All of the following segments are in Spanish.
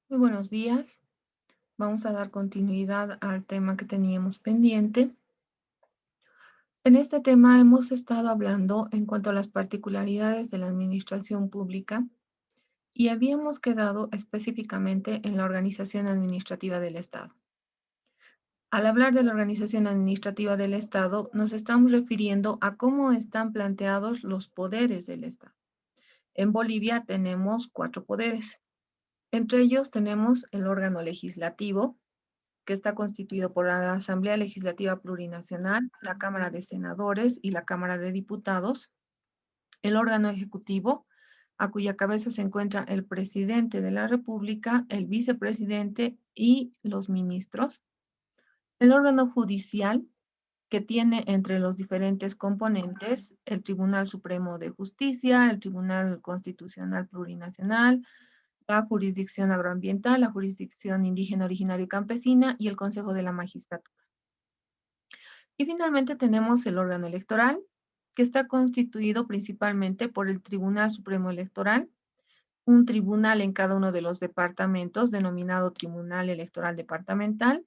Muy buenos días. Vamos a dar continuidad al tema que teníamos pendiente. En este tema hemos estado hablando en cuanto a las particularidades de la administración pública y habíamos quedado específicamente en la organización administrativa del Estado. Al hablar de la organización administrativa del Estado, nos estamos refiriendo a cómo están planteados los poderes del Estado. En Bolivia tenemos 4 poderes. Entre ellos tenemos el órgano legislativo, que está constituido por la Asamblea Legislativa Plurinacional, la Cámara de Senadores y la Cámara de Diputados, el órgano ejecutivo, a cuya cabeza se encuentra el presidente de la República, el vicepresidente y los ministros, el órgano judicial, que tiene entre los diferentes componentes el Tribunal Supremo de Justicia, el Tribunal Constitucional Plurinacional, la jurisdicción agroambiental, la jurisdicción indígena, originaria y campesina y el Consejo de la Magistratura. Y finalmente tenemos el órgano electoral, que está constituido principalmente por el Tribunal Supremo Electoral, un tribunal en cada uno de los departamentos, denominado Tribunal Electoral Departamental,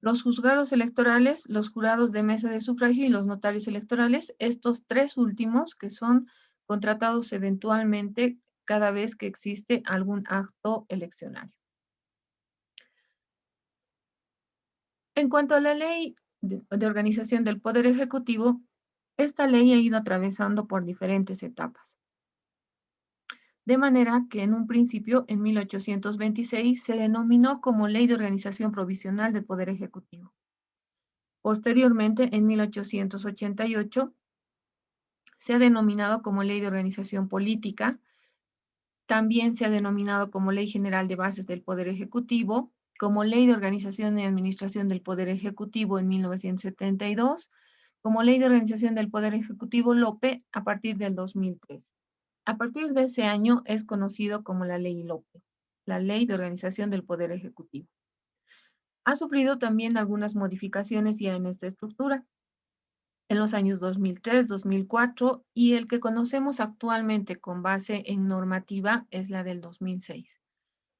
los juzgados electorales, los jurados de mesa de sufragio y los notarios electorales, estos tres últimos que son contratados eventualmente cada vez que existe algún acto eleccionario. En cuanto a la ley de organización del Poder Ejecutivo, esta ley ha ido atravesando por diferentes etapas. De manera que en un principio, en 1826, se denominó como Ley de Organización Provisional del Poder Ejecutivo. Posteriormente, en 1888, se ha denominado como Ley de Organización Política. También se ha denominado como Ley General de Bases del Poder Ejecutivo, como Ley de Organización y Administración del Poder Ejecutivo en 1972, como Ley de Organización del Poder Ejecutivo Lope a partir del 2003. A partir de ese año es conocido como la Ley Lope, la Ley de Organización del Poder Ejecutivo. Ha sufrido también algunas modificaciones ya en esta estructura en los años 2003, 2004 y el que conocemos actualmente con base en normativa es la del 2006.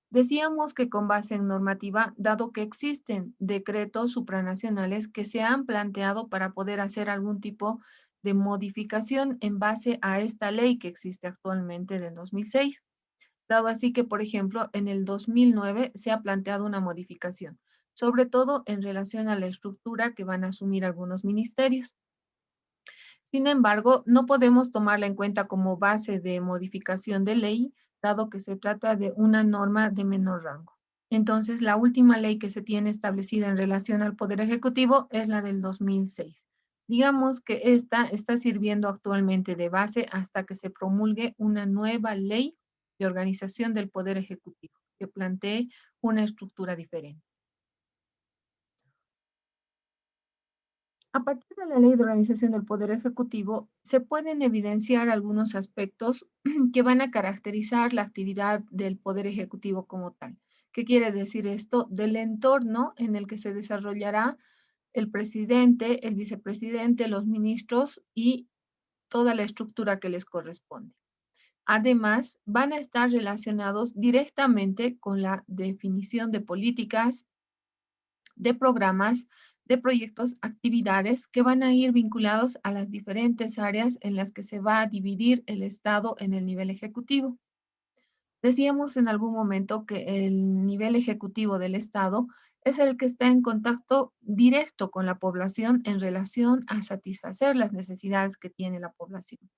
Decíamos que con base en normativa, dado que existen decretos supranacionales que se han planteado para poder hacer algún tipo de modificación en base a esta ley que existe actualmente del 2006. Dado así que, por ejemplo, en el 2009 se ha planteado una modificación, sobre todo en relación a la estructura que van a asumir algunos ministerios. Sin embargo, no podemos tomarla en cuenta como base de modificación de ley, dado que se trata de una norma de menor rango. Entonces, la última ley que se tiene establecida en relación al Poder Ejecutivo es la del 2006. Digamos que esta está sirviendo actualmente de base hasta que se promulgue una nueva ley de organización del Poder Ejecutivo, que plantee una estructura diferente. A partir de la Ley de Organización del Poder Ejecutivo, se pueden evidenciar algunos aspectos que van a caracterizar la actividad del Poder Ejecutivo como tal. ¿Qué quiere decir esto? Del entorno en el que se desarrollará el presidente, el vicepresidente, los ministros y toda la estructura que les corresponde. Además, van a estar relacionados directamente con la definición de políticas, de programas, de proyectos, actividades que van a ir vinculados a las diferentes áreas en las que se va a dividir el Estado en el nivel ejecutivo. Decíamos en algún momento que el nivel ejecutivo del Estado es el que está en contacto directo con la población en relación a satisfacer las necesidades que tiene la población.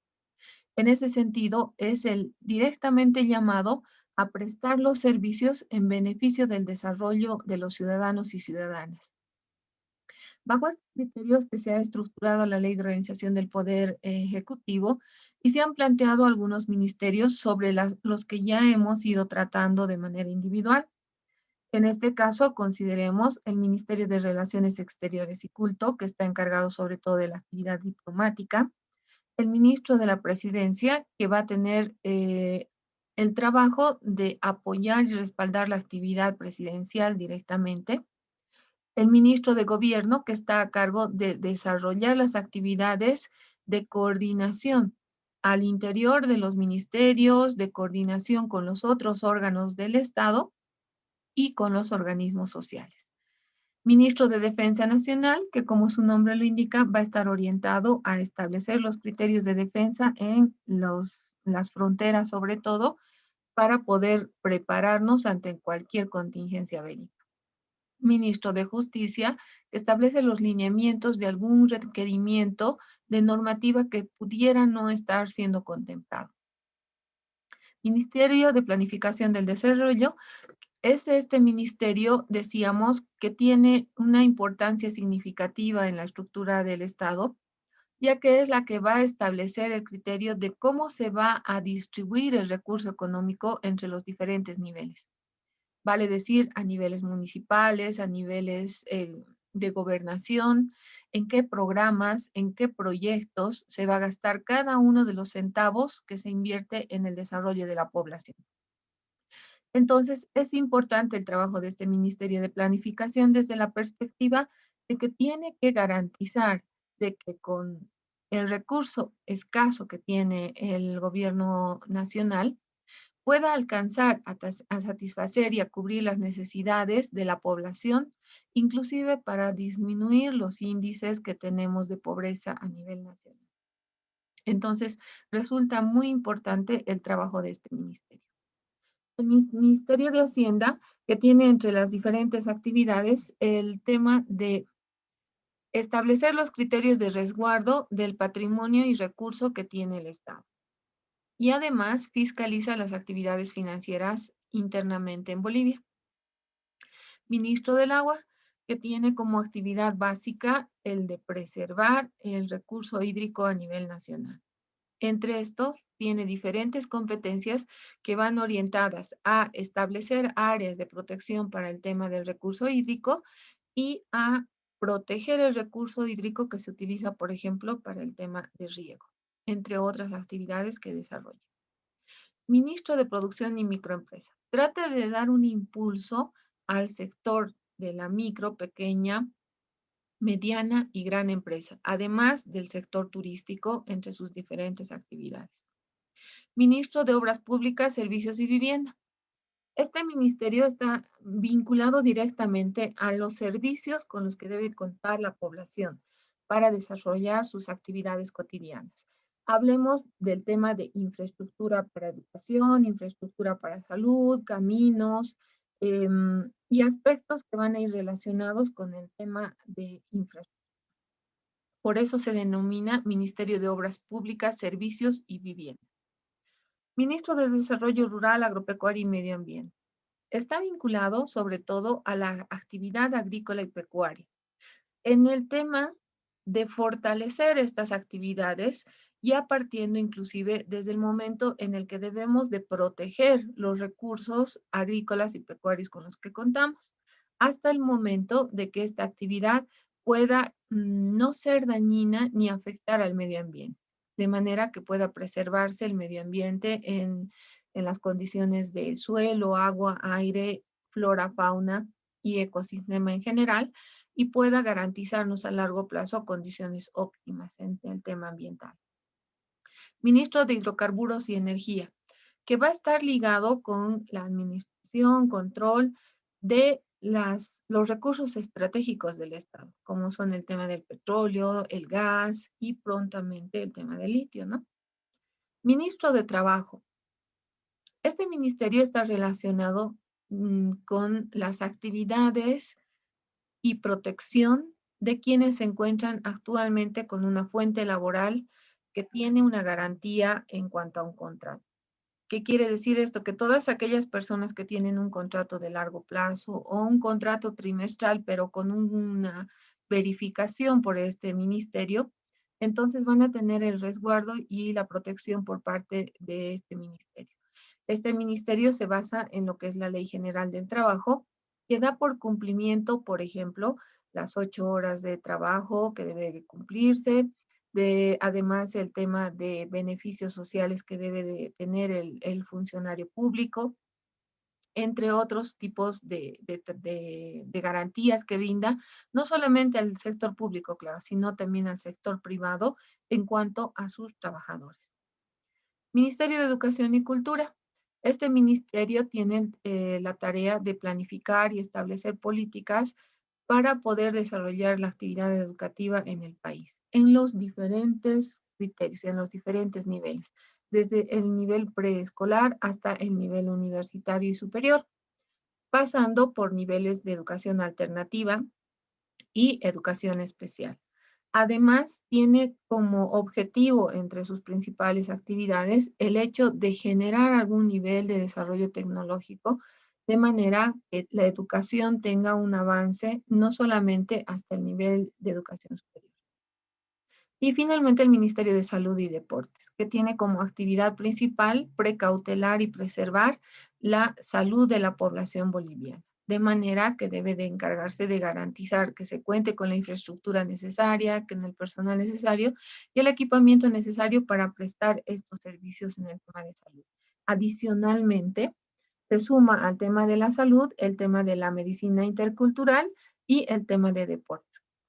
En ese sentido, es el directamente llamado a prestar los servicios en beneficio del desarrollo de los ciudadanos y ciudadanas. Bajo estos criterios que se ha estructurado la Ley de Organización del Poder Ejecutivo y se han planteado algunos ministerios sobre los que ya hemos ido tratando de manera individual. En este caso, consideremos el Ministerio de Relaciones Exteriores y Culto, que está encargado sobre todo de la actividad diplomática, el ministro de la Presidencia, que va a tener el trabajo de apoyar y respaldar la actividad presidencial directamente, el ministro de Gobierno, que está a cargo de desarrollar las actividades de coordinación al interior de los ministerios, de coordinación con los otros órganos del Estado, y con los organismos sociales. Ministro de Defensa Nacional, que como su nombre lo indica, va a estar orientado a establecer los criterios de defensa en las fronteras, sobre todo, para poder prepararnos ante cualquier contingencia bélica. Ministro de Justicia, que establece los lineamientos de algún requerimiento de normativa que pudiera no estar siendo contemplado. Ministerio de Planificación del Desarrollo, es este ministerio, decíamos, que tiene una importancia significativa en la estructura del Estado, ya que es la que va a establecer el criterio de cómo se va a distribuir el recurso económico entre los diferentes niveles. Vale decir, a niveles municipales, a niveles de gobernación, en qué programas, en qué proyectos se va a gastar cada uno de los centavos que se invierte en el desarrollo de la población. Entonces, es importante el trabajo de este Ministerio de Planificación desde la perspectiva de que tiene que garantizar de que con el recurso escaso que tiene el gobierno nacional pueda alcanzar a satisfacer y a cubrir las necesidades de la población, inclusive para disminuir los índices que tenemos de pobreza a nivel nacional. Entonces, resulta muy importante el trabajo de este ministerio. El Ministerio de Hacienda, que tiene entre las diferentes actividades el tema de establecer los criterios de resguardo del patrimonio y recurso que tiene el Estado. Y además fiscaliza las actividades financieras internamente en Bolivia. Ministro del Agua, que tiene como actividad básica el de preservar el recurso hídrico a nivel nacional. Entre estos, tiene diferentes competencias que van orientadas a establecer áreas de protección para el tema del recurso hídrico y a proteger el recurso hídrico que se utiliza, por ejemplo, para el tema de riego, entre otras actividades que desarrolla. Ministro de Producción y Microempresa. Trata de dar un impulso al sector de la micro, pequeña, mediana y gran empresa, además del sector turístico entre sus diferentes actividades. Ministro de Obras Públicas, Servicios y Vivienda. Este ministerio está vinculado directamente a los servicios con los que debe contar la población para desarrollar sus actividades cotidianas. Hablemos del tema de infraestructura para educación, infraestructura para salud, caminos y aspectos que van a ir relacionados con el tema de infraestructura. Por eso se denomina Ministerio de Obras Públicas, Servicios y Vivienda. Ministro de Desarrollo Rural, Agropecuario y Medio Ambiente. Está vinculado sobre todo a la actividad agrícola y pecuaria. En el tema de fortalecer estas actividades, ya partiendo inclusive desde el momento en el que debemos de proteger los recursos agrícolas y pecuarios con los que contamos, hasta el momento de que esta actividad pueda no ser dañina ni afectar al medio ambiente, de manera que pueda preservarse el medio ambiente en las condiciones de suelo, agua, aire, flora, fauna y ecosistema en general, y pueda garantizarnos a largo plazo condiciones óptimas en el tema ambiental. Ministro de Hidrocarburos y Energía, que va a estar ligado con la administración, control de los recursos estratégicos del Estado, como son el tema del petróleo, el gas y prontamente el tema del litio, ¿no? Ministro de Trabajo. Este ministerio está relacionado con las actividades y protección de quienes se encuentran actualmente con una fuente laboral que tiene una garantía en cuanto a un contrato. ¿Qué quiere decir esto? Que todas aquellas personas que tienen un contrato de largo plazo o un contrato trimestral, pero con una verificación por este ministerio, entonces van a tener el resguardo y la protección por parte de este ministerio. Este ministerio se basa en lo que es la Ley General del Trabajo, que da por cumplimiento, por ejemplo, las 8 horas de trabajo que debe de cumplirse, además el tema de beneficios sociales que debe de tener el funcionario público, entre otros tipos de garantías que brinda, no solamente al sector público, claro, sino también al sector privado en cuanto a sus trabajadores. Ministerio de Educación y Cultura, Este ministerio tiene la tarea de planificar y establecer políticas para poder desarrollar la actividad educativa en el país, en los diferentes criterios, en los diferentes niveles, desde el nivel preescolar hasta el nivel universitario y superior, pasando por niveles de educación alternativa y educación especial. Además, tiene como objetivo entre sus principales actividades el hecho de generar algún nivel de desarrollo tecnológico, de manera que la educación tenga un avance no solamente hasta el nivel de educación superior. Y finalmente el Ministerio de Salud y Deportes, que tiene como actividad principal precautelar y preservar la salud de la población boliviana, de manera que debe de encargarse de garantizar que se cuente con la infraestructura necesaria, con el personal necesario y el equipamiento necesario para prestar estos servicios en el tema de salud. Adicionalmente, se suma al tema de la salud el tema de la medicina intercultural y el tema de deporte.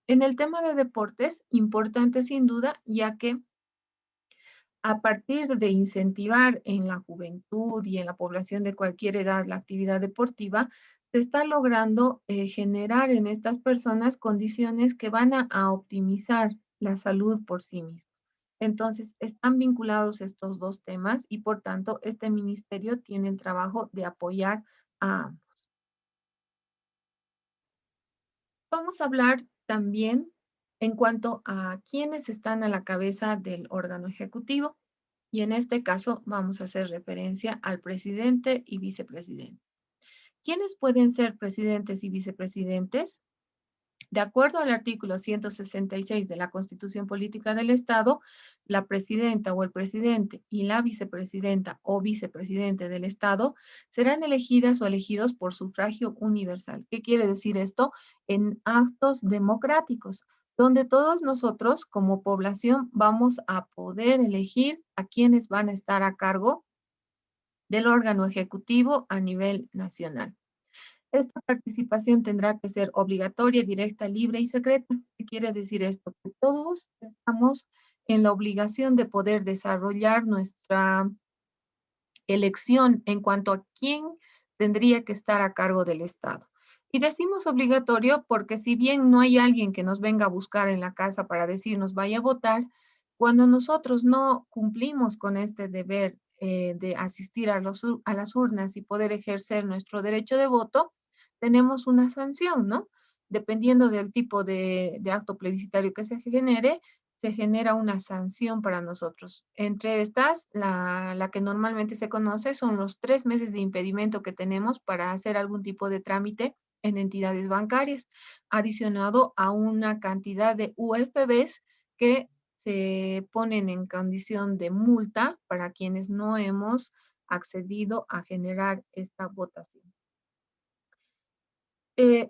En el tema de deportes, importante sin duda, ya que a partir de incentivar en la juventud y en la población de cualquier edad la actividad deportiva, se está logrando generar en estas personas condiciones que van a optimizar la salud por sí mismos. Entonces, están vinculados estos dos temas y por tanto, este ministerio tiene el trabajo de apoyar a ambos. Vamos a hablar también en cuanto a quiénes están a la cabeza del órgano ejecutivo y en este caso vamos a hacer referencia al presidente y vicepresidente. ¿Quiénes pueden ser presidentes y vicepresidentes? De acuerdo al artículo 166 de la Constitución Política del Estado, la presidenta o el presidente y la vicepresidenta o vicepresidente del Estado serán elegidas o elegidos por sufragio universal. ¿Qué quiere decir esto? En actos democráticos, donde todos nosotros como población vamos a poder elegir a quienes van a estar a cargo del órgano ejecutivo a nivel nacional. Esta participación tendrá que ser obligatoria, directa, libre y secreta. ¿Qué quiere decir esto? Que todos estamos en la obligación de poder desarrollar nuestra elección en cuanto a quién tendría que estar a cargo del Estado. Y decimos obligatorio porque si bien no hay alguien que nos venga a buscar en la casa para decirnos vaya a votar, cuando nosotros no cumplimos con este deber de asistir a las urnas y poder ejercer nuestro derecho de voto, tenemos una sanción, ¿no? Dependiendo del tipo de acto plebiscitario que se genere, se genera una sanción para nosotros. Entre estas, la que normalmente se conoce son los 3 meses de impedimento que tenemos para hacer algún tipo de trámite en entidades bancarias, adicionado a una cantidad de UFBs que se ponen en condición de multa para quienes no hemos accedido a generar esta votación.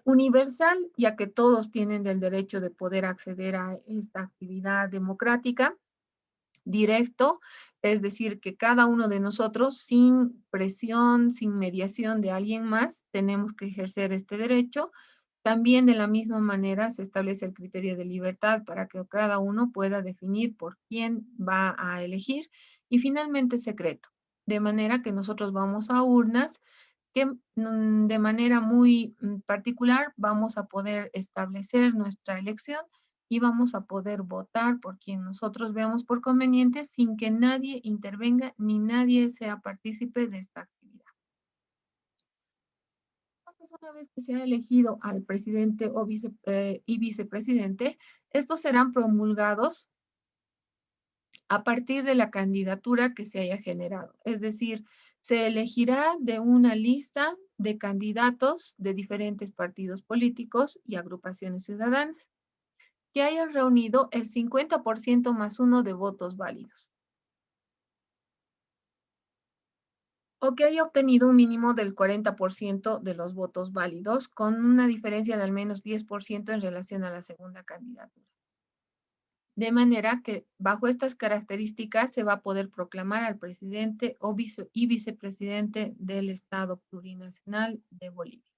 Universal, ya que todos tienen el derecho de poder acceder a esta actividad democrática. Directo, es decir, que cada uno de nosotros, sin presión, sin mediación de alguien más, tenemos que ejercer este derecho. También de la misma manera se establece el criterio de libertad para que cada uno pueda definir por quién va a elegir. Y finalmente secreto, de manera que nosotros vamos a urnas que de manera muy particular vamos a poder establecer nuestra elección y vamos a poder votar por quien nosotros veamos por conveniente sin que nadie intervenga ni nadie sea partícipe de esta actividad. Entonces, una vez que se ha elegido al presidente o y vicepresidente, estos serán promulgados a partir de la candidatura que se haya generado. Es decir, se elegirá de una lista de candidatos de diferentes partidos políticos y agrupaciones ciudadanas que hayan reunido el 50% más uno de votos válidos o que haya obtenido un mínimo del 40% de los votos válidos con una diferencia de al menos 10% en relación a la segunda candidatura. De manera que bajo estas características se va a poder proclamar al presidente y vicepresidente del Estado Plurinacional de Bolivia.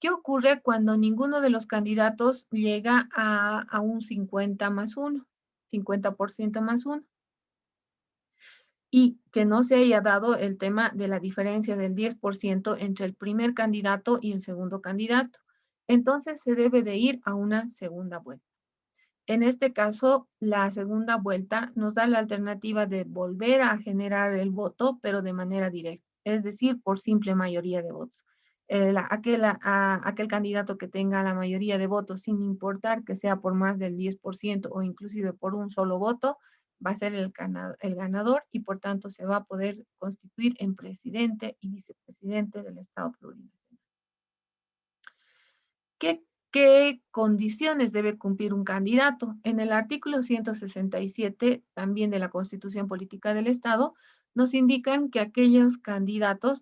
¿Qué ocurre cuando ninguno de los candidatos llega un 50 más 1, 50% más 1? y que no se haya dado el tema de la diferencia del 10% entre el primer candidato y el segundo candidato. Entonces se debe de ir a una segunda vuelta. En este caso, la segunda vuelta nos da la alternativa de volver a generar el voto, pero de manera directa, es decir, por simple mayoría de votos. Aquel candidato que tenga la mayoría de votos, sin importar que sea por más del 10% o inclusive por un solo voto, va a ser el ganador y por tanto se va a poder constituir en presidente y vicepresidente del Estado plurinacional. ¿Qué, ¿Qué condiciones debe cumplir un candidato? En el artículo 167, también de la Constitución Política del Estado, nos indican que aquellos candidatos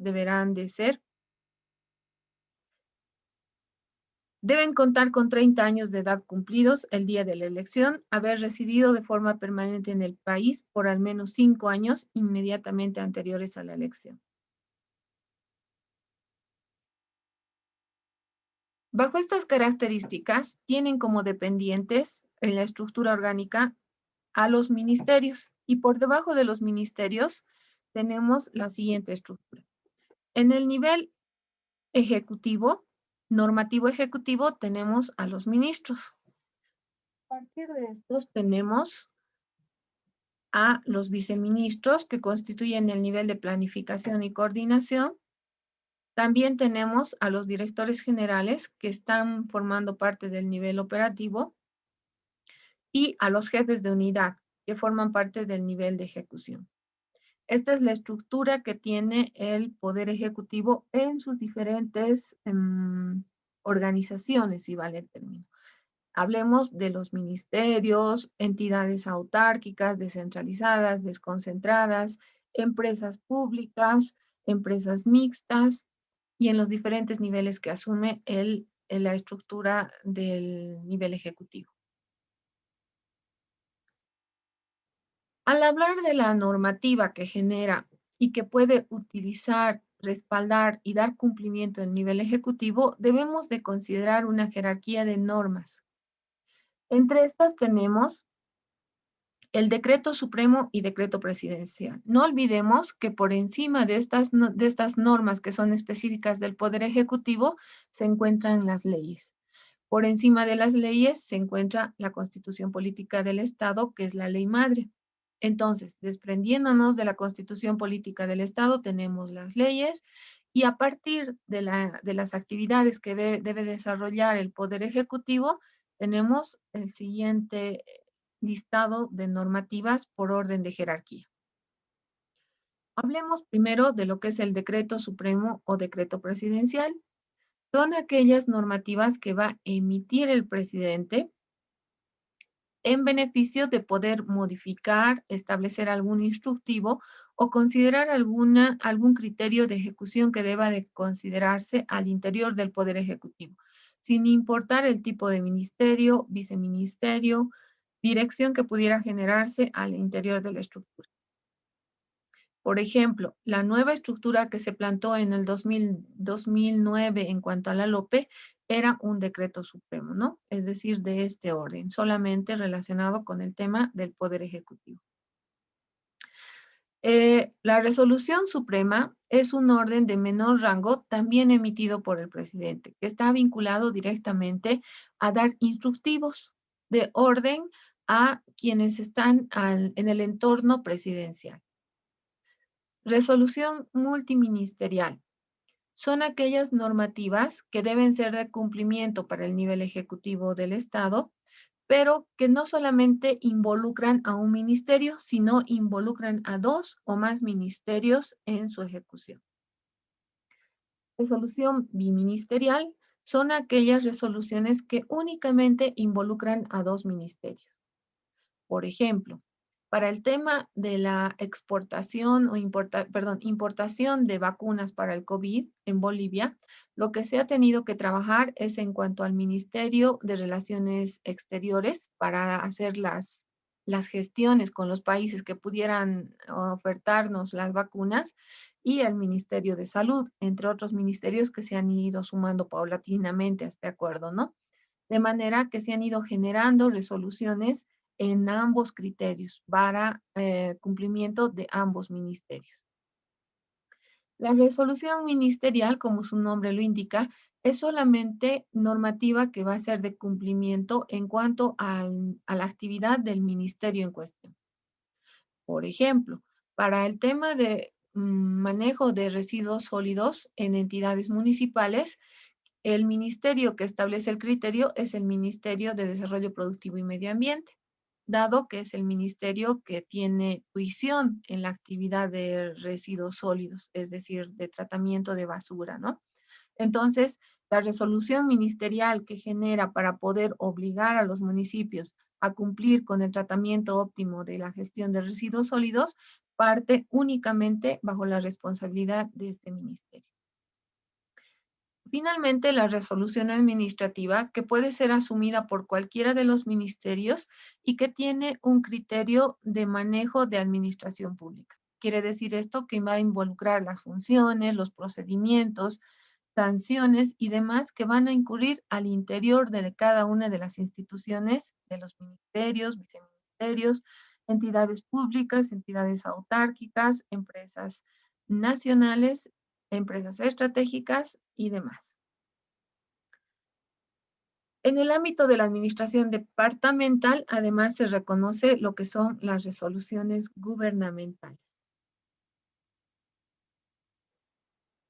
deben contar con 30 años de edad cumplidos el día de la elección, haber residido de forma permanente en el país por al menos 5 años inmediatamente anteriores a la elección. Bajo estas características, tienen como dependientes en la estructura orgánica a los ministerios y por debajo de los ministerios tenemos la siguiente estructura. En el nivel ejecutivo, normativo ejecutivo, tenemos a los ministros. A partir de estos tenemos a los viceministros que constituyen el nivel de planificación y coordinación. También tenemos a los directores generales que están formando parte del nivel operativo y a los jefes de unidad que forman parte del nivel de ejecución. Esta es la estructura que tiene el Poder Ejecutivo en sus diferentes organizaciones, si vale el término. Hablemos de los ministerios, entidades autárquicas, descentralizadas, desconcentradas, empresas públicas, empresas mixtas y en los diferentes niveles que asume la estructura del nivel ejecutivo. Al hablar de la normativa que genera y que puede utilizar, respaldar y dar cumplimiento al nivel ejecutivo, debemos de considerar una jerarquía de normas. Entre estas tenemos el decreto supremo y decreto presidencial. No olvidemos que por encima de estas normas que son específicas del Poder Ejecutivo se encuentran las leyes. Por encima de las leyes se encuentra la Constitución Política del Estado, que es la ley madre. Entonces, desprendiéndonos de la Constitución Política del Estado, tenemos las leyes y a partir de las actividades que debe desarrollar el Poder Ejecutivo, tenemos el siguiente listado de normativas por orden de jerarquía. Hablemos primero de lo que es el decreto supremo o decreto presidencial. Son aquellas normativas que va a emitir el presidente en beneficio de poder modificar, establecer algún instructivo o considerar algún criterio de ejecución que deba de considerarse al interior del Poder Ejecutivo, sin importar el tipo de ministerio, viceministerio, dirección que pudiera generarse al interior de la estructura. Por ejemplo, la nueva estructura que se plantó en el 2009 en cuanto a la LOPE era un decreto supremo, ¿no? Es decir, de este orden, solamente relacionado con el tema del Poder Ejecutivo. La resolución suprema es un orden de menor rango también emitido por el presidente, que está vinculado directamente a dar instructivos de orden a quienes están en el entorno presidencial. Resolución multiministerial. Son aquellas normativas que deben ser de cumplimiento para el nivel ejecutivo del Estado, pero que no solamente involucran a un ministerio, sino involucran a 2 o más ministerios en su ejecución. Resolución biministerial son aquellas resoluciones que únicamente involucran a 2 ministerios. Por ejemplo, para el tema de la exportación o importación de vacunas para el COVID en Bolivia, lo que se ha tenido que trabajar es en cuanto al Ministerio de Relaciones Exteriores para hacer las gestiones con los países que pudieran ofertarnos las vacunas y el Ministerio de Salud, entre otros ministerios que se han ido sumando paulatinamente a este acuerdo, ¿no? De manera que se han ido generando resoluciones en ambos criterios para cumplimiento de ambos ministerios. La resolución ministerial, como su nombre lo indica, es solamente normativa que va a ser de cumplimiento en cuanto a la actividad del ministerio en cuestión. Por ejemplo, para el tema de manejo de residuos sólidos en entidades municipales, el ministerio que establece el criterio es el Ministerio de Desarrollo Productivo y Medio Ambiente, dado que es el ministerio que tiene tuición en la actividad de residuos sólidos, es decir, de tratamiento de basura, ¿no? Entonces, la resolución ministerial que genera para poder obligar a los municipios a cumplir con el tratamiento óptimo de la gestión de residuos sólidos parte únicamente bajo la responsabilidad de este ministerio. Finalmente, la resolución administrativa, que puede ser asumida por cualquiera de los ministerios y que tiene un criterio de manejo de administración pública. Quiere decir esto que va a involucrar las funciones, los procedimientos, sanciones y demás que van a incurrir al interior de cada una de las instituciones, de los ministerios, viceministerios, entidades públicas, entidades autárquicas, empresas nacionales, empresas estratégicas y demás. En el ámbito de la administración departamental, además se reconoce lo que son las resoluciones gubernamentales.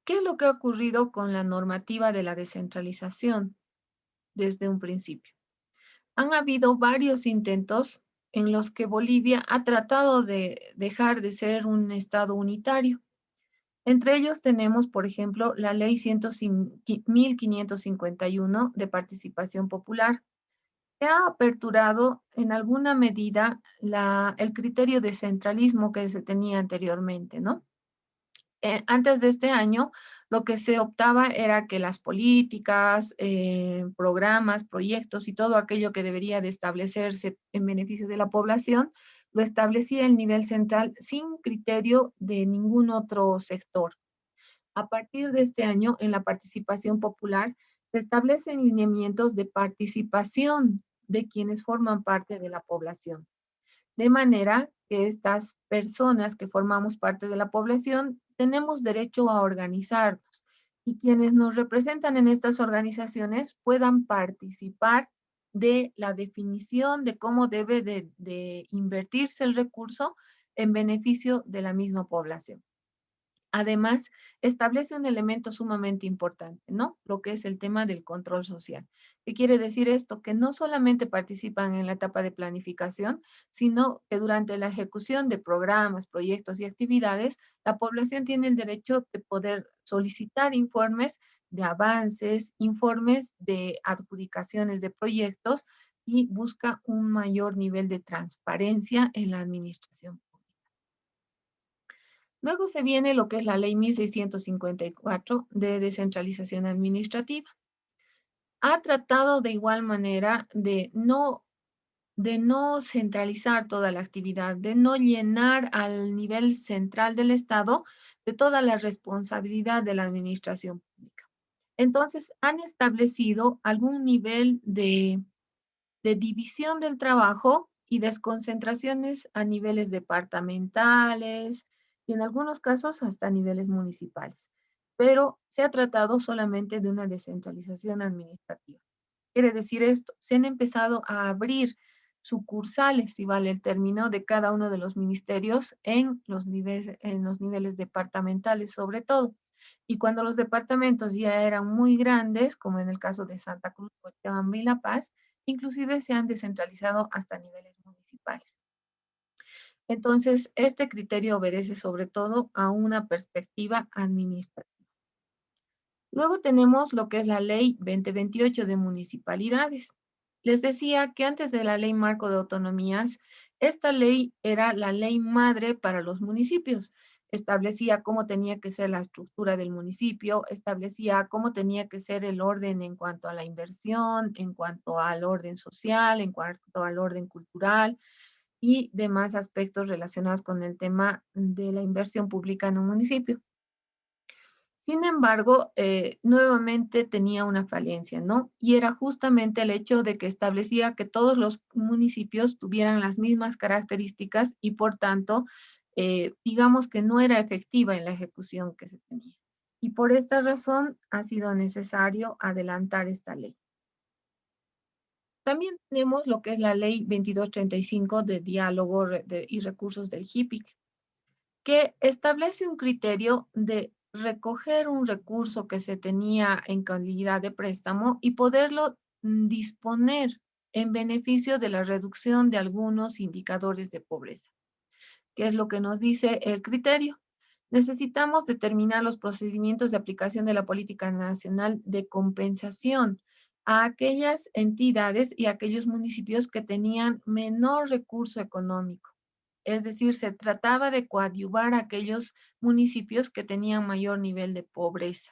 ¿Qué es lo que ha ocurrido con la normativa de la descentralización desde un principio? Han habido varios intentos en los que Bolivia ha tratado de dejar de ser un estado unitario. Entre ellos tenemos, por ejemplo, la Ley 1551 de participación popular, que ha aperturado en alguna medida el criterio de centralismo que se tenía anteriormente, ¿no? Antes de este año, lo que se optaba era que las políticas, programas, proyectos y todo aquello que debería de establecerse en beneficio de la población, lo establecía el nivel central sin criterio de ningún otro sector. A partir de este año, en la participación popular, se establecen lineamientos de participación de quienes forman parte de la población. De manera que estas personas que formamos parte de la población tenemos derecho a organizarnos y quienes nos representan en estas organizaciones puedan participar de la definición de cómo debe de invertirse el recurso en beneficio de la misma población. Además, establece un elemento sumamente importante, ¿no? Lo que es el tema del control social. ¿Qué quiere decir esto? Que no solamente participan en la etapa de planificación, sino que durante la ejecución de programas, proyectos y actividades, la población tiene el derecho de poder solicitar informes de avances, informes de adjudicaciones de proyectos y busca un mayor nivel de transparencia en la administración. Luego se viene lo que es la Ley 1654 de descentralización administrativa. Ha tratado de igual manera de no centralizar toda la actividad, de no llenar al nivel central del Estado de toda la responsabilidad de la administración pública. Entonces, han establecido algún nivel de división del trabajo y desconcentraciones a niveles departamentales y en algunos casos hasta niveles municipales. Pero se ha tratado solamente de una descentralización administrativa. Quiere decir esto, se han empezado a abrir sucursales, si vale el término, de cada uno de los ministerios en los niveles departamentales sobre todo. Y cuando los departamentos ya eran muy grandes, como en el caso de Santa Cruz, Cochabamba y La Paz, inclusive se han descentralizado hasta niveles municipales. Entonces, este criterio obedece sobre todo a una perspectiva administrativa. Luego tenemos lo que es la Ley 2028 de municipalidades. Les decía que antes de la Ley Marco de Autonomías, esta ley era la ley madre para los municipios. Establecía cómo tenía que ser la estructura del municipio, establecía cómo tenía que ser el orden en cuanto a la inversión, en cuanto al orden social, en cuanto al orden cultural y demás aspectos relacionados con el tema de la inversión pública en un municipio. Sin embargo, nuevamente tenía una falencia, ¿no? Y era justamente el hecho de que establecía que todos los municipios tuvieran las mismas características y por tanto, digamos que no era efectiva en la ejecución que se tenía. Y por esta razón ha sido necesario adelantar esta ley. También tenemos lo que es la ley 2235 de diálogo y recursos del HIPIC, que establece un criterio de recoger un recurso que se tenía en calidad de préstamo y poderlo disponer en beneficio de la reducción de algunos indicadores de pobreza. ¿Qué es lo que nos dice el criterio? Necesitamos determinar los procedimientos de aplicación de la política nacional de compensación a aquellas entidades y aquellos municipios que tenían menor recurso económico. Es decir, se trataba de coadyuvar a aquellos municipios que tenían mayor nivel de pobreza.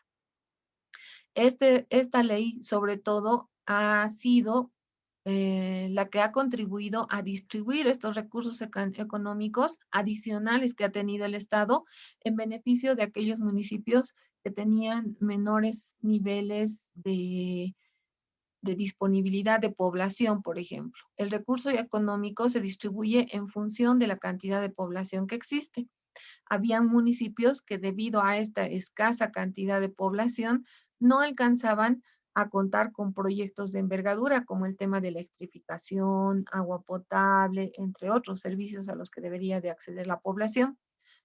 Esta ley, sobre todo, ha sido la que ha contribuido a distribuir estos recursos económicos adicionales que ha tenido el Estado en beneficio de aquellos municipios que tenían menores niveles de disponibilidad de población, por ejemplo. El recurso económico se distribuye en función de la cantidad de población que existe. Habían municipios que debido a esta escasa cantidad de población no alcanzaban a contar con proyectos de envergadura como el tema de electrificación, agua potable, entre otros servicios a los que debería de acceder la población.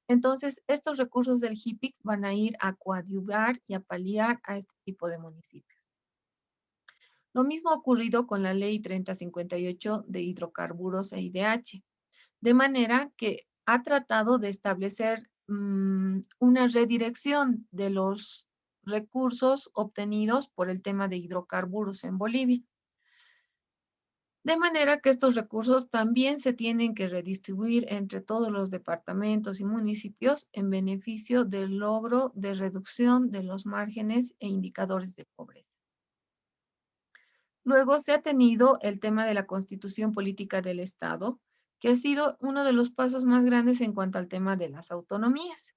Entonces, estos recursos del HIPIC van a ir a coadyuvar y a paliar a este tipo de municipios. Lo mismo ha ocurrido con la Ley 3058 de hidrocarburos e IDH, de manera que ha tratado de establecer una redirección de los recursos obtenidos por el tema de hidrocarburos en Bolivia. De manera que estos recursos también se tienen que redistribuir entre todos los departamentos y municipios en beneficio del logro de reducción de los márgenes e indicadores de pobreza. Luego se ha tenido el tema de la Constitución Política del Estado, que ha sido uno de los pasos más grandes en cuanto al tema de las autonomías.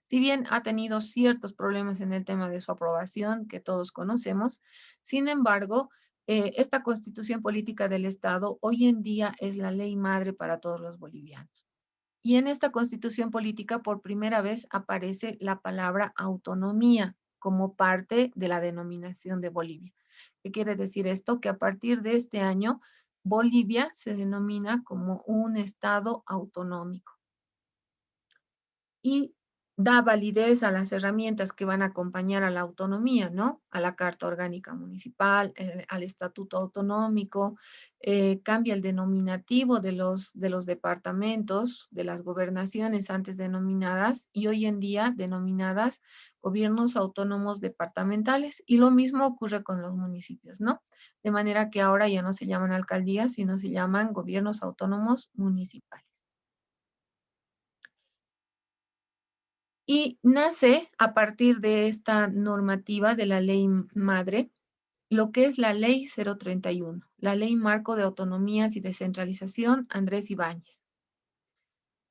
Si bien ha tenido ciertos problemas en el tema de su aprobación, que todos conocemos, sin embargo, esta Constitución Política del Estado hoy en día es la ley madre para todos los bolivianos. Y en esta Constitución Política por primera vez aparece la palabra autonomía como parte de la denominación de Bolivia. ¿Qué quiere decir esto? Que a partir de este año, Bolivia se denomina como un estado autonómico y da validez a las herramientas que van a acompañar a la autonomía, ¿no? A la Carta Orgánica Municipal, al Estatuto Autonómico, cambia el denominativo de los departamentos, de las gobernaciones antes denominadas y hoy en día denominadas gobiernos autónomos departamentales. Y lo mismo ocurre con los municipios, ¿no? De manera que ahora ya no se llaman alcaldías, sino se llaman gobiernos autónomos municipales. Y nace a partir de esta normativa de la ley madre, lo que es la ley 031, la ley marco de autonomías y descentralización Andrés Ibáñez,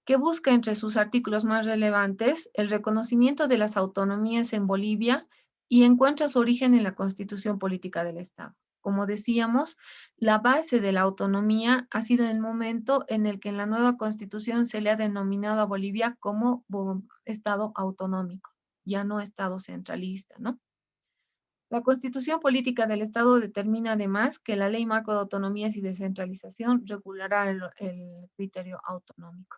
que busca entre sus artículos más relevantes el reconocimiento de las autonomías en Bolivia y encuentra su origen en la Constitución Política del Estado. Como decíamos, la base de la autonomía ha sido el momento en el que en la nueva Constitución se le ha denominado a Bolivia como Estado autonómico, ya no Estado centralista, ¿no? La Constitución Política del Estado determina además que la Ley Marco de Autonomías y Descentralización regulará el criterio autonómico.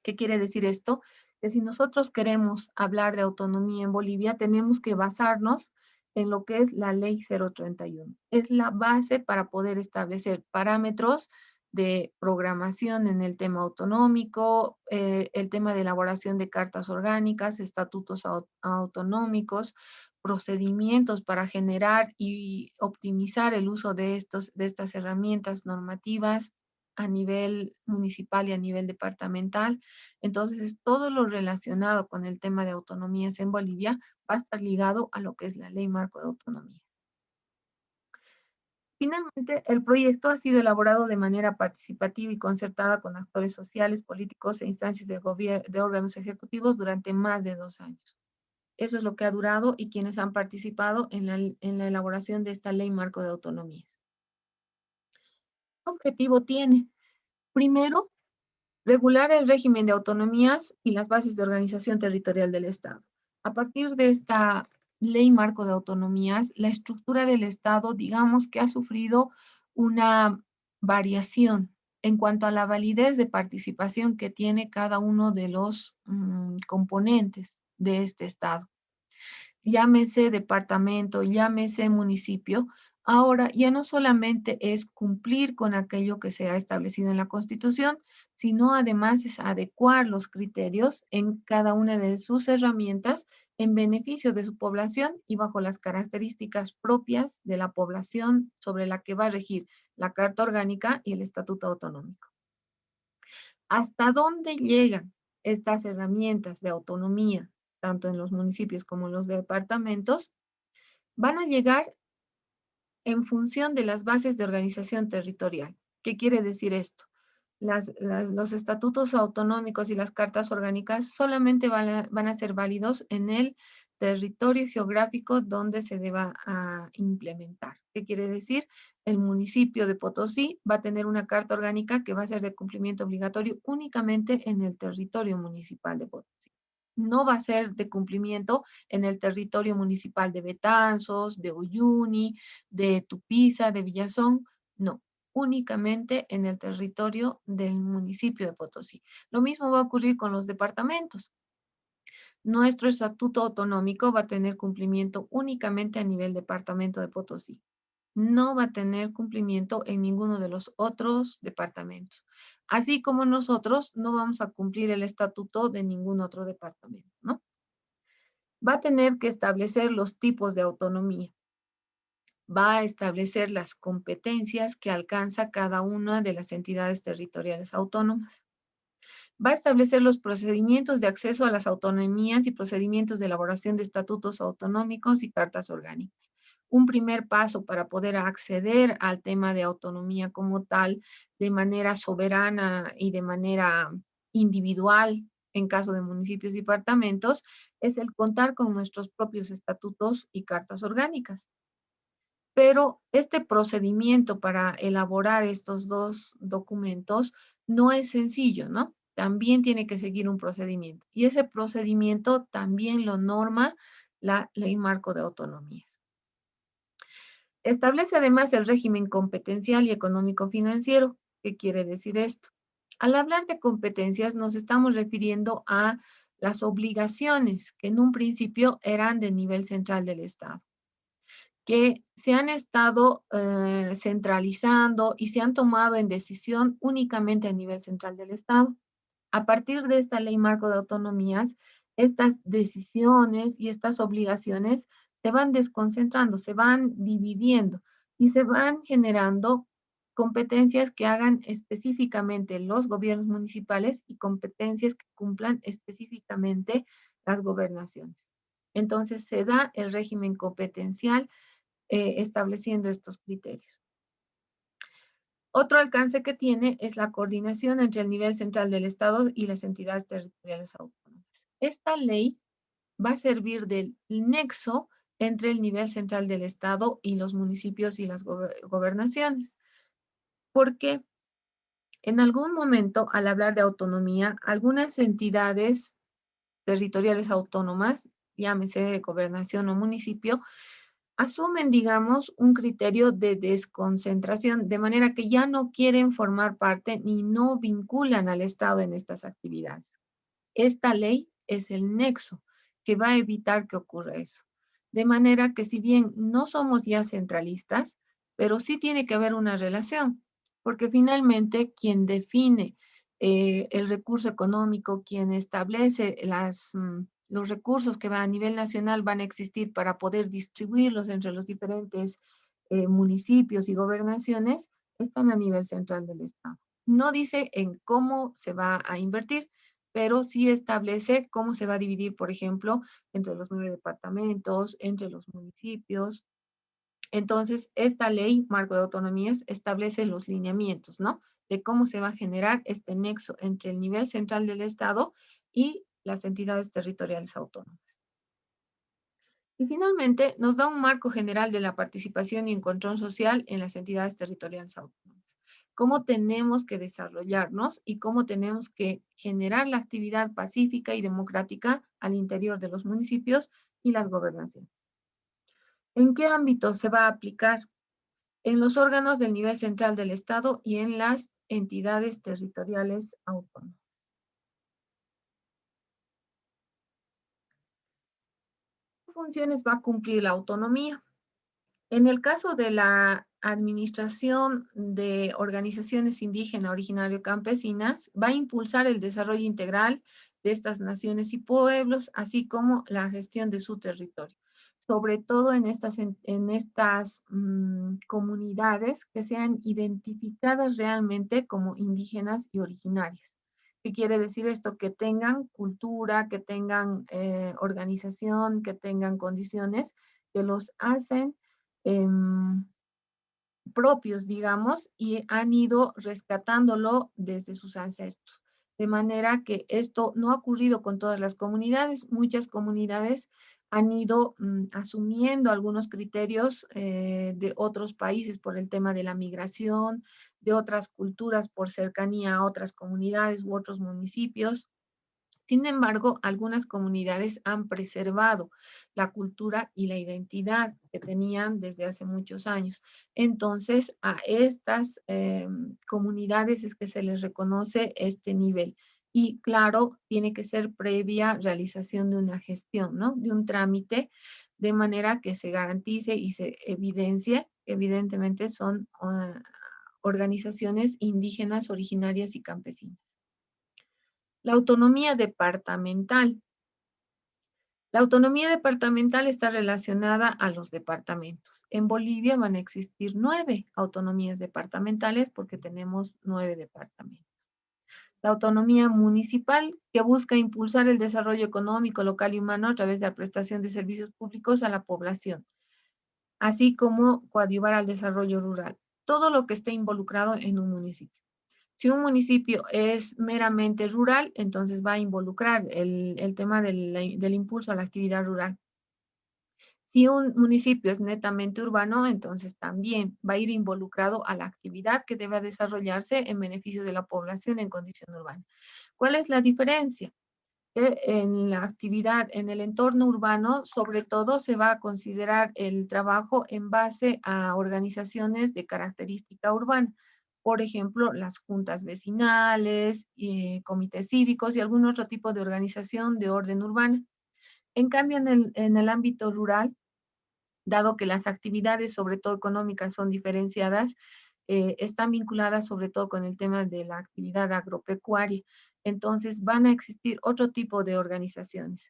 ¿Qué quiere decir esto? Que si nosotros queremos hablar de autonomía en Bolivia, tenemos que basarnos en lo que es la ley 031. Es la base para poder establecer parámetros de programación en el tema autonómico, el tema de elaboración de cartas orgánicas, estatutos autonómicos, procedimientos para generar y optimizar el uso de estas herramientas normativas a nivel municipal y a nivel departamental. Entonces, todo lo relacionado con el tema de autonomías en Bolivia va a estar ligado a lo que es la Ley Marco de Autonomías. Finalmente, el proyecto ha sido elaborado de manera participativa y concertada con actores sociales, políticos e instancias de órganos ejecutivos durante más de 2 años. Eso es lo que ha durado y quienes han participado en la elaboración de esta ley marco de autonomías. ¿Qué objetivo tiene? Primero, regular el régimen de autonomías y las bases de organización territorial del Estado. A partir de esta ley marco de autonomías, la estructura del Estado, digamos que ha sufrido una variación en cuanto a la validez de participación que tiene cada uno de los componentes de este Estado. Llámese departamento, llámese municipio, ahora ya no solamente es cumplir con aquello que se ha establecido en la Constitución, sino además es adecuar los criterios en cada una de sus herramientas en beneficio de su población y bajo las características propias de la población sobre la que va a regir la Carta Orgánica y el Estatuto Autonómico. ¿Hasta dónde llegan estas herramientas de autonomía, tanto en los municipios como en los departamentos? Van a llegar en función de las bases de organización territorial. ¿Qué quiere decir esto? Los estatutos autonómicos y las cartas orgánicas solamente van a ser válidos en el territorio geográfico donde se deba implementar. ¿Qué quiere decir? El municipio de Potosí va a tener una carta orgánica que va a ser de cumplimiento obligatorio únicamente en el territorio municipal de Potosí. No va a ser de cumplimiento en el territorio municipal de Betanzos, de Uyuni, de Tupiza, de Villazón, no, únicamente en el territorio del municipio de Potosí. Lo mismo va a ocurrir con los departamentos. Nuestro estatuto autonómico va a tener cumplimiento únicamente a nivel departamento de Potosí. No va a tener cumplimiento en ninguno de los otros departamentos. Así como nosotros no vamos a cumplir el estatuto de ningún otro departamento, ¿no? Va a tener que establecer los tipos de autonomía. Va a establecer las competencias que alcanza cada una de las entidades territoriales autónomas. Va a establecer los procedimientos de acceso a las autonomías y procedimientos de elaboración de estatutos autonómicos y cartas orgánicas. Un primer paso para poder acceder al tema de autonomía como tal, de manera soberana y de manera individual, en caso de municipios y departamentos, es el contar con nuestros propios estatutos y cartas orgánicas. Pero este procedimiento para elaborar estos dos documentos no es sencillo, ¿no? También tiene que seguir un procedimiento. Y ese procedimiento también lo norma la Ley Marco de Autonomías. Establece además el régimen competencial y económico-financiero. ¿Qué quiere decir esto? Al hablar de competencias nos estamos refiriendo a las obligaciones que en un principio eran de nivel central del Estado, que se han estado centralizando y se han tomado en decisión únicamente a nivel central del Estado. A partir de esta ley marco de autonomías, estas decisiones y estas obligaciones se van desconcentrando, se van dividiendo y se van generando competencias que hagan específicamente los gobiernos municipales y competencias que cumplan específicamente las gobernaciones. Entonces se da el régimen competencial estableciendo estos criterios. Otro alcance que tiene es la coordinación entre el nivel central del Estado y las entidades territoriales autónomas. Esta ley va a servir del nexo entre el nivel central del Estado y los municipios y las gobernaciones. Porque en algún momento, al hablar de autonomía, algunas entidades territoriales autónomas, llámese gobernación o municipio, asumen, digamos, un criterio de desconcentración, de manera que ya no quieren formar parte ni no vinculan al Estado en estas actividades. Esta ley es el nexo que va a evitar que ocurra eso. De manera que si bien no somos ya centralistas, pero sí tiene que haber una relación, porque finalmente quien define el recurso económico, quien establece los recursos que a nivel nacional van a existir para poder distribuirlos entre los diferentes municipios y gobernaciones, están a nivel central del Estado. No dice en cómo se va a invertir, pero sí establece cómo se va a dividir, por ejemplo, entre los 9 departamentos, entre los municipios. Entonces, esta ley, marco de autonomías, establece los lineamientos, ¿no? De cómo se va a generar este nexo entre el nivel central del Estado y las entidades territoriales autónomas. Y finalmente, nos da un marco general de la participación y encontrón social en las entidades territoriales autónomas. Cómo tenemos que desarrollarnos y cómo tenemos que generar la actividad pacífica y democrática al interior de los municipios y las gobernaciones. ¿En qué ámbito se va a aplicar? En los órganos del nivel central del Estado y en las entidades territoriales autónomas. ¿Qué funciones va a cumplir la autonomía? En el caso de la administración de organizaciones indígenas originario campesinas, va a impulsar el desarrollo integral de estas naciones y pueblos, así como la gestión de su territorio, sobre todo en estas comunidades que sean identificadas realmente como indígenas y originarias. ¿Qué quiere decir esto? Que tengan cultura, que tengan organización, que tengan condiciones que los hacen em, propios, digamos, y han ido rescatándolo desde sus ancestros. De manera que esto no ha ocurrido con todas las comunidades. Muchas comunidades han ido asumiendo algunos criterios de otros países por el tema de la migración, de otras culturas por cercanía a otras comunidades u otros municipios. Sin embargo, algunas comunidades han preservado la cultura y la identidad que tenían desde hace muchos años. Entonces, a estas comunidades es que se les reconoce este nivel. Y claro, tiene que ser previa realización de una gestión, ¿no? De un trámite, de manera que se garantice y se evidencie, que evidentemente son organizaciones indígenas, originarias y campesinas. La autonomía departamental. La autonomía departamental está relacionada a los departamentos. En Bolivia van a existir 9 autonomías departamentales porque tenemos 9 departamentos. La autonomía municipal, que busca impulsar el desarrollo económico local y humano a través de la prestación de servicios públicos a la población, así como coadyuvar al desarrollo rural. Todo lo que esté involucrado en un municipio. Si un municipio es meramente rural, entonces va a involucrar el tema del impulso a la actividad rural. Si un municipio es netamente urbano, entonces también va a ir involucrado a la actividad que debe desarrollarse en beneficio de la población en condición urbana. ¿Cuál es la diferencia? Que en la actividad, en el entorno urbano, sobre todo se va a considerar el trabajo en base a organizaciones de característica urbana. Por ejemplo, las juntas vecinales, comités cívicos y algún otro tipo de organización de orden urbana. En cambio, en el ámbito rural, dado que las actividades, sobre todo económicas, son diferenciadas, están vinculadas sobre todo con el tema de la actividad agropecuaria. Entonces van a existir otro tipo de organizaciones.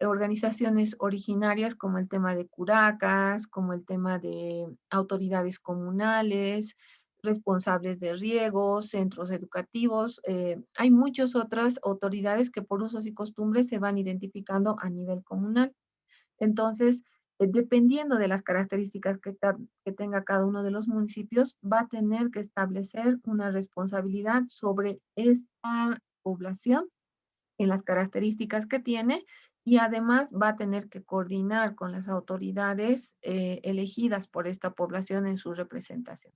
Organizaciones originarias como el tema de curacas, como el tema de autoridades comunales, responsables de riego, centros educativos. Hay muchas otras autoridades que por usos y costumbres se van identificando a nivel comunal. Entonces, dependiendo de las características que tenga cada uno de los municipios, va a tener que establecer una responsabilidad sobre esta población en las características que tiene y además va a tener que coordinar con las autoridades elegidas por esta población en su representación.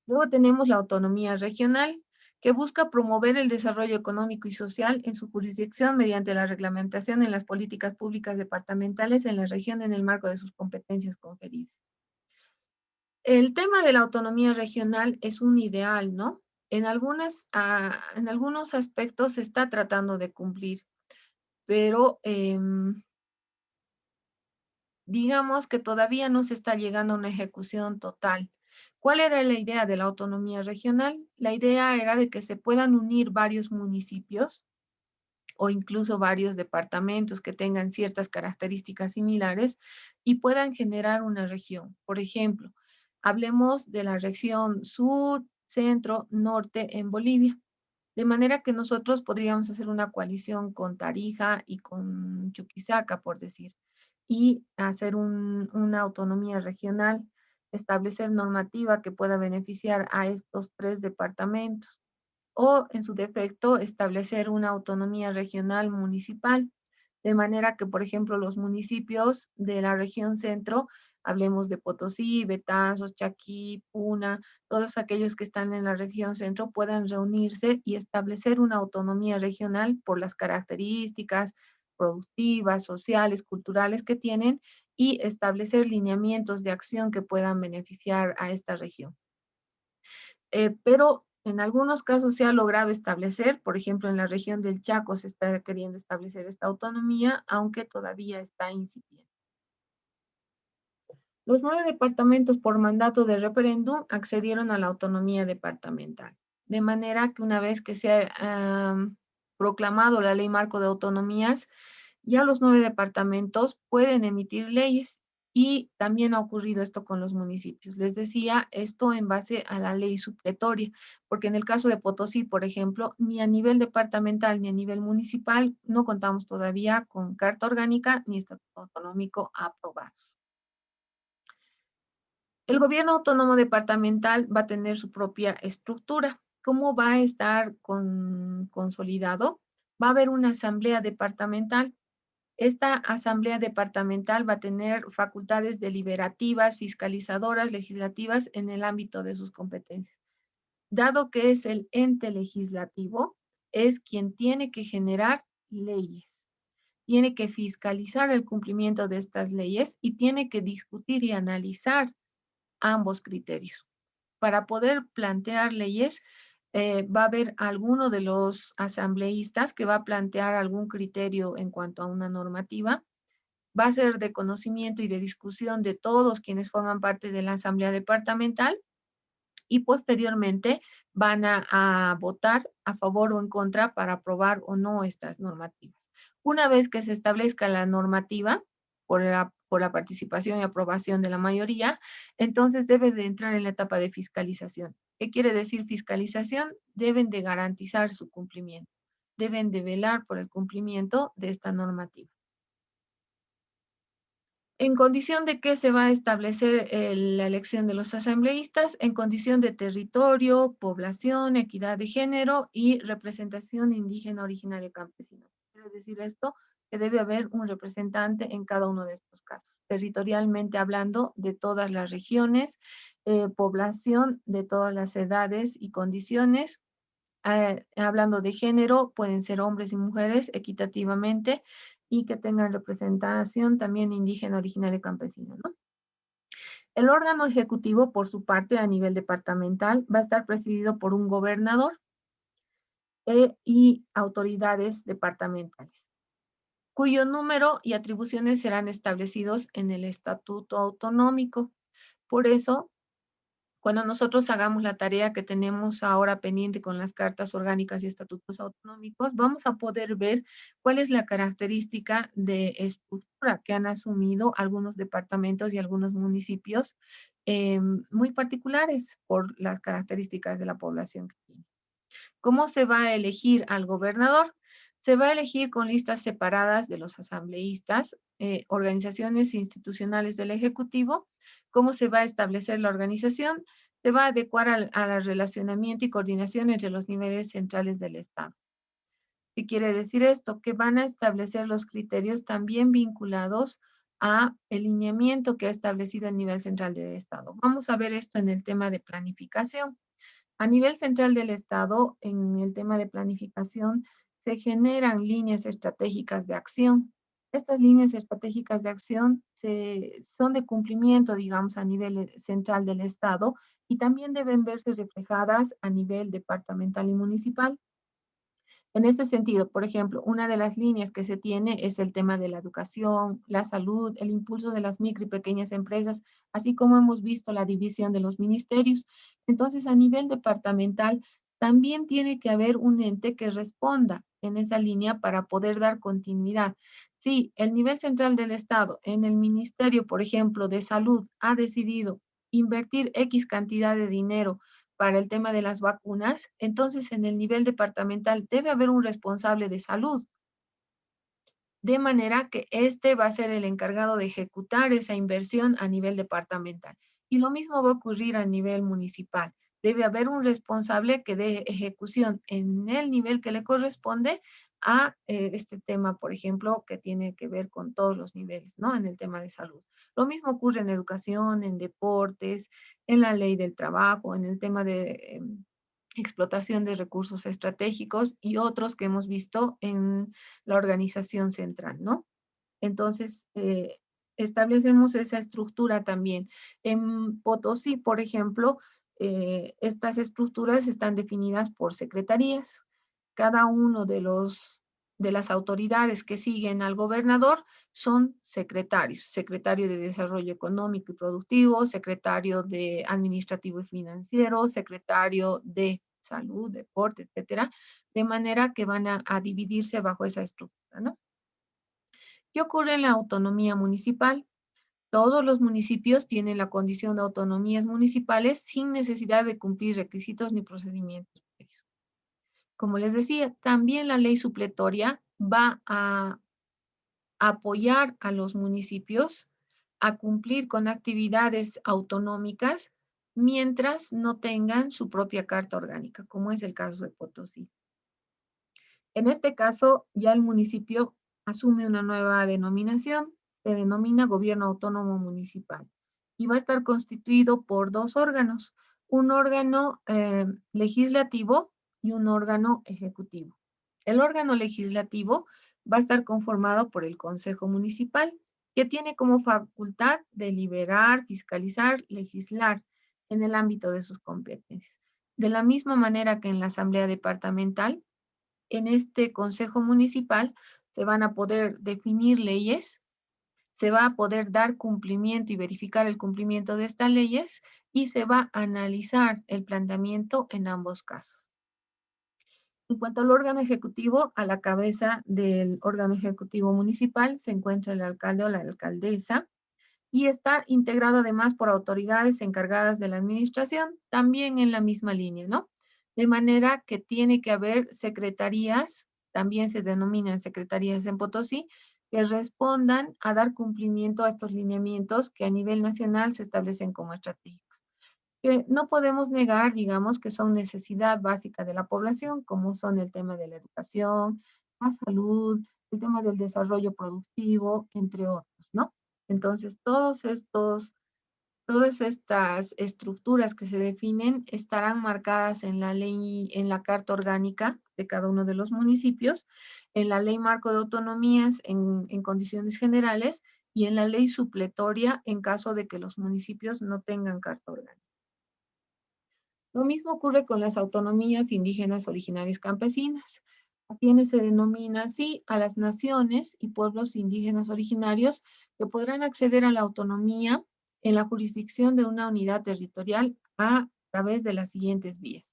Luego tenemos la autonomía regional, que busca promover el desarrollo económico y social en su jurisdicción mediante la reglamentación en las políticas públicas departamentales en la región en el marco de sus competencias conferidas. El tema de la autonomía regional es un ideal, ¿no? En algunos aspectos se está tratando de cumplir, pero digamos que todavía no se está llegando a una ejecución total. ¿Cuál era la idea de la autonomía regional? La idea era de que se puedan unir varios municipios o incluso varios departamentos que tengan ciertas características similares y puedan generar una región. Por ejemplo, hablemos de la región sur, centro, norte en Bolivia. De manera que nosotros podríamos hacer una coalición con Tarija y con Chuquisaca, por decir, y hacer una autonomía regional, establecer normativa que pueda beneficiar a estos 3 departamentos o, en su defecto, establecer una autonomía regional municipal De manera que, por ejemplo, los municipios de la región centro, hablemos de Potosí, Betanzos, Chaquí, Puna, todos aquellos que están en la región centro puedan reunirse y establecer una autonomía regional por las características productivas, sociales, culturales que tienen y establecer lineamientos de acción que puedan beneficiar a esta región. Pero en algunos casos se ha logrado establecer, por ejemplo, en la región del Chaco se está queriendo establecer esta autonomía, aunque todavía está incipiente. Los 9 departamentos por mandato de referéndum accedieron a la autonomía departamental, de manera que una vez que se ha proclamado la Ley Marco de Autonomías, ya los 9 departamentos pueden emitir leyes y también ha ocurrido esto con los municipios. Les decía esto en base a la ley supletoria, porque en el caso de Potosí, por ejemplo, ni a nivel departamental ni a nivel municipal no contamos todavía con carta orgánica ni estatuto autonómico aprobados. El gobierno autónomo departamental va a tener su propia estructura. ¿Cómo va a estar consolidado? Va a haber una asamblea departamental. Esta asamblea departamental va a tener facultades deliberativas, fiscalizadoras, legislativas en el ámbito de sus competencias. Dado que es el ente legislativo, es quien tiene que generar leyes, tiene que fiscalizar el cumplimiento de estas leyes y tiene que discutir y analizar ambos criterios. Para poder plantear leyes, va a haber alguno de los asambleístas que va a plantear algún criterio en cuanto a una normativa. Va a ser de conocimiento y de discusión de todos quienes forman parte de la asamblea departamental y posteriormente van a votar a favor o en contra para aprobar o no estas normativas. Una vez que se establezca la normativa por la participación y aprobación de la mayoría, entonces debe de entrar en la etapa de fiscalización. ¿Qué quiere decir fiscalización? Deben de garantizar su cumplimiento, deben de velar por el cumplimiento de esta normativa. En condición de que se va a establecer la elección de los asambleístas, en condición de territorio, población, equidad de género y representación indígena, originaria y campesina. Quiere decir esto que debe haber un representante en cada uno de estos casos. Territorialmente hablando, de todas las regiones, población de todas las edades y condiciones, hablando de género, pueden ser hombres y mujeres equitativamente y que tengan representación también indígena, originaria y campesina, ¿no? El órgano ejecutivo, por su parte, a nivel departamental, va a estar presidido por un gobernador y autoridades departamentales, cuyo número y atribuciones serán establecidos en el estatuto autonómico. Por eso, cuando nosotros hagamos la tarea que tenemos ahora pendiente con las cartas orgánicas y estatutos autonómicos, vamos a poder ver cuál es la característica de estructura que han asumido algunos departamentos y algunos municipios muy particulares por las características de la población que tienen. ¿Cómo se va a elegir al gobernador? Se va a elegir con listas separadas de los asambleístas, organizaciones institucionales del Ejecutivo. ¿Cómo se va a establecer la organización? Se va a adecuar al relacionamiento y coordinación entre los niveles centrales del Estado. ¿Qué quiere decir esto? Que van a establecer los criterios también vinculados a el lineamiento que ha establecido el nivel central del Estado. Vamos a ver esto en el tema de planificación. A nivel central del Estado, en el tema de planificación, se generan líneas estratégicas de acción. Estas líneas estratégicas de acción son de cumplimiento, digamos, a nivel central del Estado y también deben verse reflejadas a nivel departamental y municipal. En ese sentido, por ejemplo, una de las líneas que se tiene es el tema de la educación, la salud, el impulso de las micro y pequeñas empresas, así como hemos visto la división de los ministerios. Entonces, a nivel departamental, también tiene que haber un ente que responda en esa línea para poder dar continuidad. Si el nivel central del Estado en el Ministerio, por ejemplo, de Salud ha decidido invertir X cantidad de dinero para el tema de las vacunas, entonces en el nivel departamental debe haber un responsable de salud, de manera que este va a ser el encargado de ejecutar esa inversión a nivel departamental. Y lo mismo va a ocurrir a nivel municipal. Debe haber un responsable que dé ejecución en el nivel que le corresponde a este tema, por ejemplo, que tiene que ver con todos los niveles, ¿no? En el tema de salud. Lo mismo ocurre en educación, en deportes, en la ley del trabajo, en el tema de explotación de recursos estratégicos y otros que hemos visto en la organización central, ¿no? Entonces, establecemos esa estructura también. En Potosí, por ejemplo, estas estructuras están definidas por secretarías. Cada uno de las autoridades que siguen al gobernador son secretarios, secretario de Desarrollo Económico y Productivo, secretario de Administrativo y Financiero, secretario de Salud, Deporte, etcétera, de manera que van a dividirse bajo esa estructura, ¿no? ¿Qué ocurre en la autonomía municipal? Todos los municipios tienen la condición de autonomías municipales sin necesidad de cumplir requisitos ni procedimientos previos. Como les decía, también la ley supletoria va a apoyar a los municipios a cumplir con actividades autonómicas mientras no tengan su propia carta orgánica, como es el caso de Potosí. En este caso, ya el municipio asume una nueva denominación, se denomina Gobierno Autónomo Municipal y va a estar constituido por dos órganos, un órgano legislativo y un órgano ejecutivo. El órgano legislativo va a estar conformado por el Consejo Municipal, que tiene como facultad deliberar, fiscalizar, legislar en el ámbito de sus competencias. De la misma manera que en la Asamblea Departamental, en este Consejo Municipal se van a poder definir leyes, se va a poder dar cumplimiento y verificar el cumplimiento de estas leyes y se va a analizar el planteamiento en ambos casos. En cuanto al órgano ejecutivo, a la cabeza del órgano ejecutivo municipal se encuentra el alcalde o la alcaldesa y está integrado además por autoridades encargadas de la administración, también en la misma línea, ¿no? De manera que tiene que haber secretarías, también se denominan secretarías en Potosí, que respondan a dar cumplimiento a estos lineamientos que a nivel nacional se establecen como estratégicos. Que no podemos negar, digamos, que son necesidad básica de la población, como son el tema de la educación, la salud, el tema del desarrollo productivo, entre otros, ¿no? Entonces, todas estas estructuras que se definen estarán marcadas en la ley, en la carta orgánica de cada uno de los municipios, en la ley marco de autonomías en condiciones generales y en la ley supletoria en caso de que los municipios no tengan carta orgánica. Lo mismo ocurre con las autonomías indígenas originarias campesinas, a quienes se denomina así a las naciones y pueblos indígenas originarios que podrán acceder a la autonomía en la jurisdicción de una unidad territorial a través de las siguientes vías.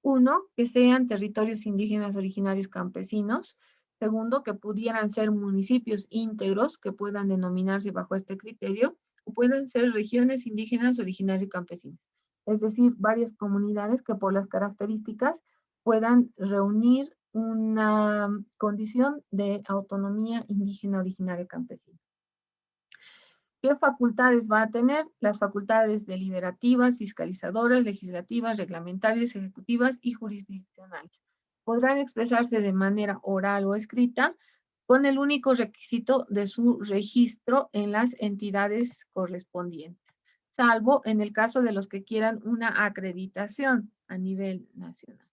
Uno, que sean territorios indígenas originarios campesinos. Segundo, que pudieran ser municipios íntegros que puedan denominarse bajo este criterio, o puedan ser regiones indígenas originarios campesinas. Es decir, varias comunidades que por las características puedan reunir una condición de autonomía indígena originaria campesina. ¿Qué facultades va a tener? Las facultades deliberativas, fiscalizadoras, legislativas, reglamentarias, ejecutivas y jurisdiccionales. Podrán expresarse de manera oral o escrita con el único requisito de su registro en las entidades correspondientes, salvo en el caso de los que quieran una acreditación a nivel nacional.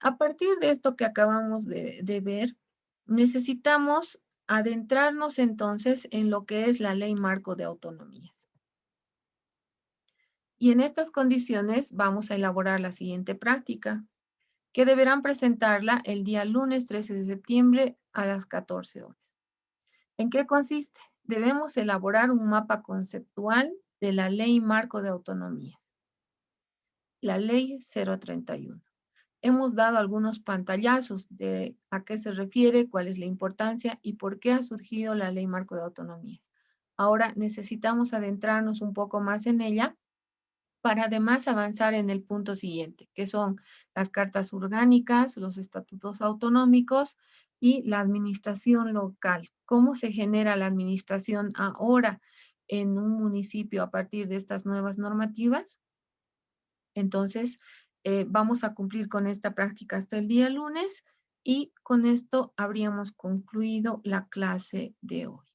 A partir de esto que acabamos de ver, necesitamos adentrarnos entonces en lo que es la Ley Marco de Autonomías. Y en estas condiciones vamos a elaborar la siguiente práctica, que deberán presentarla el día lunes 13 de septiembre a las 14 horas. ¿En qué consiste? Debemos elaborar un mapa conceptual de la Ley Marco de Autonomías, la Ley 031. Hemos dado algunos pantallazos de a qué se refiere, cuál es la importancia y por qué ha surgido la Ley Marco de Autonomías. Ahora necesitamos adentrarnos un poco más en ella para además avanzar en el punto siguiente, que son las cartas orgánicas, los estatutos autonómicos y la administración local. ¿Cómo se genera la administración ahora en un municipio a partir de estas nuevas normativas? Entonces, vamos a cumplir con esta práctica hasta el día lunes y con esto habríamos concluido la clase de hoy.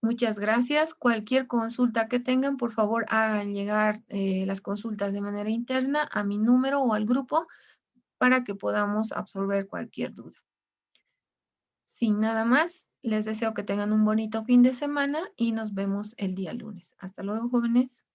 Muchas gracias. Cualquier consulta que tengan, por favor, hagan llegar las consultas de manera interna a mi número o al grupo para que podamos absorber cualquier duda. Sin nada más, les deseo que tengan un bonito fin de semana y nos vemos el día lunes. Hasta luego, jóvenes.